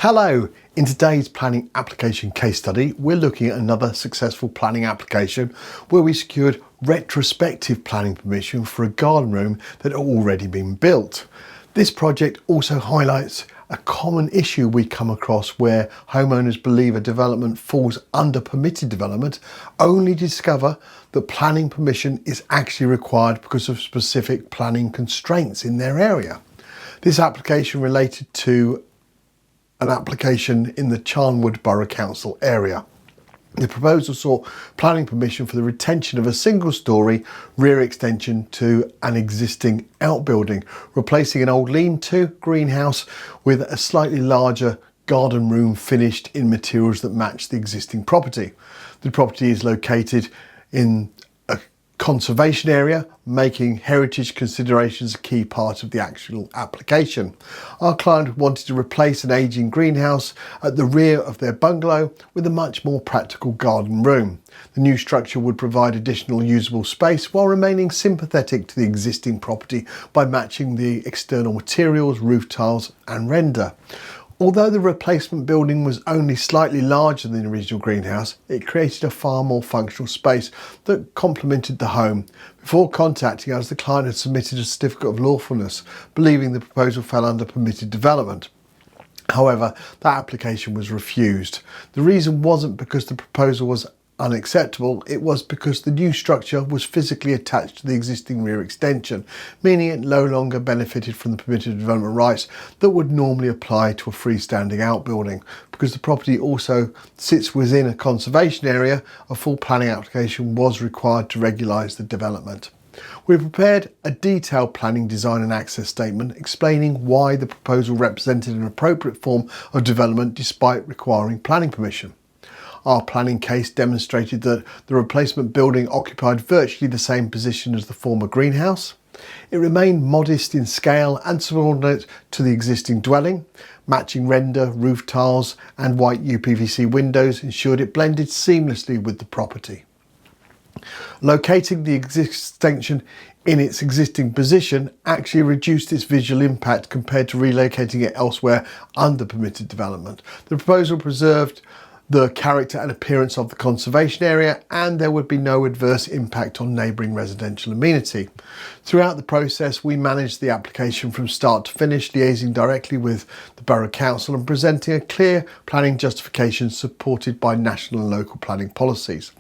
Hello! In today's planning application case study, we're looking at another successful planning application where we secured retrospective planning permission for a garden room that had already been built. This project also highlights a common issue we come across where homeowners believe a development falls under permitted development, only discover that planning permission is actually required because of specific planning constraints in their area. This application related to an application in the Charnwood Borough Council area. The proposal sought planning permission for the retention of a single-storey rear extension to an existing outbuilding, replacing an old lean-to greenhouse with a slightly larger garden room finished in materials that match the existing property. The property is located in a conservation area, making heritage considerations a key part of the actual application. Our client wanted to replace an ageing greenhouse at the rear of their bungalow with a much more practical garden room. The new structure would provide additional usable space while remaining sympathetic to the existing property by matching the external materials, roof tiles and render. Although the replacement building was only slightly larger than the original greenhouse, it created a far more functional space that complemented the home. Before contacting us, the client had submitted a Certificate of Lawfulness, believing the proposal fell under permitted development. However, that application was refused. The reason wasn't because the proposal was unacceptable, it was because the new structure was physically attached to the existing rear extension, meaning it no longer benefited from the permitted development rights that would normally apply to a freestanding outbuilding. Because the property also sits within a conservation area, a full planning application was required to regularise the development. We prepared a detailed planning design and access statement explaining why the proposal represented an appropriate form of development despite requiring planning permission. Our planning case demonstrated that the replacement building occupied virtually the same position as the former greenhouse. It remained modest in scale and subordinate to the existing dwelling. Matching render, roof tiles and white UPVC windows ensured it blended seamlessly with the property. Locating the extension in its existing position actually reduced its visual impact compared to relocating it elsewhere under permitted development. The proposal preserved the character and appearance of the conservation area, and there would be no adverse impact on neighbouring residential amenity. Throughout the process, we managed the application from start to finish, liaising directly with the Borough Council and presenting a clear planning justification supported by national and local planning policies.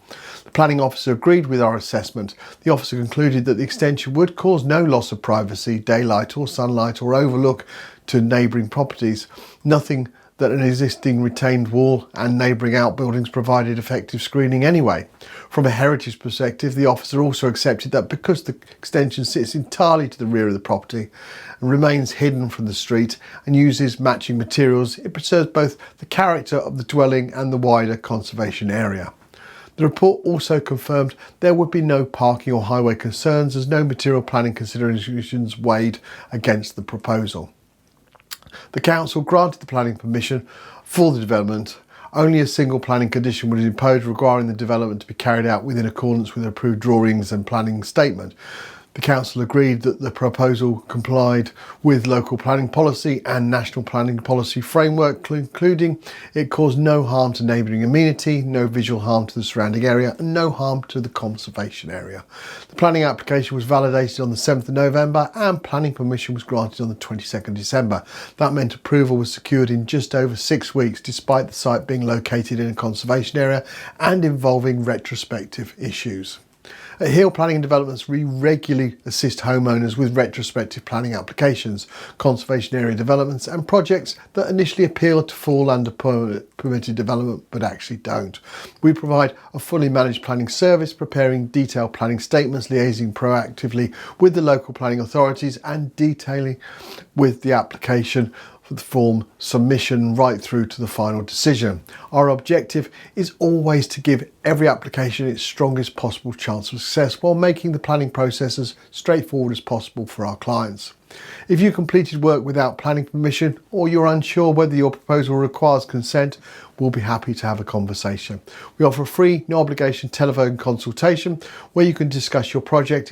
The planning officer agreed with our assessment. The officer concluded that the extension would cause no loss of privacy, daylight or sunlight or overlook to neighbouring properties. Nothing that an existing retained wall and neighbouring outbuildings provided effective screening anyway. From a heritage perspective, the officer also accepted that because the extension sits entirely to the rear of the property and remains hidden from the street and uses matching materials, it preserves both the character of the dwelling and the wider conservation area. The report also confirmed there would be no parking or highway concerns as no material planning considerations weighed against the proposal. The council granted the planning permission for the development. Only a single planning condition was imposed requiring the development to be carried out within accordance with approved drawings and planning statement. The council agreed that the proposal complied with local planning policy and national planning policy framework, concluding it caused no harm to neighbouring amenity, no visual harm to the surrounding area and no harm to the conservation area. The planning application was validated on the 7th of November and planning permission was granted on the 22nd of December. That meant approval was secured in just over 6 weeks despite the site being located in a conservation area and involving retrospective issues. At Hill Planning and Developments, we regularly assist homeowners with retrospective planning applications, conservation area developments and projects that initially appear to fall under permitted development but actually don't. We provide a fully managed planning service, preparing detailed planning statements, liaising proactively with the local planning authorities and detailing with the application for the form submission right through to the final decision. Our objective is always to give every application its strongest possible chance of success while making the planning process as straightforward as possible for our clients. If you completed work without planning permission or you're unsure whether your proposal requires consent, we'll be happy to have a conversation. We offer a free, no obligation telephone consultation where you can discuss your project,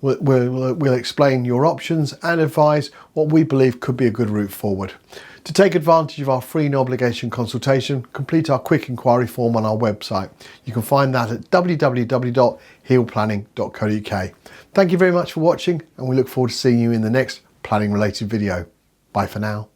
we'll explain your options and advise what we believe could be a good route forward. To take advantage of our free no obligation consultation, complete our quick inquiry form on our website. You can find that at www.healplanning.co.uk. Thank you very much for watching, and we look forward to seeing you in the next planning related video. Bye for now.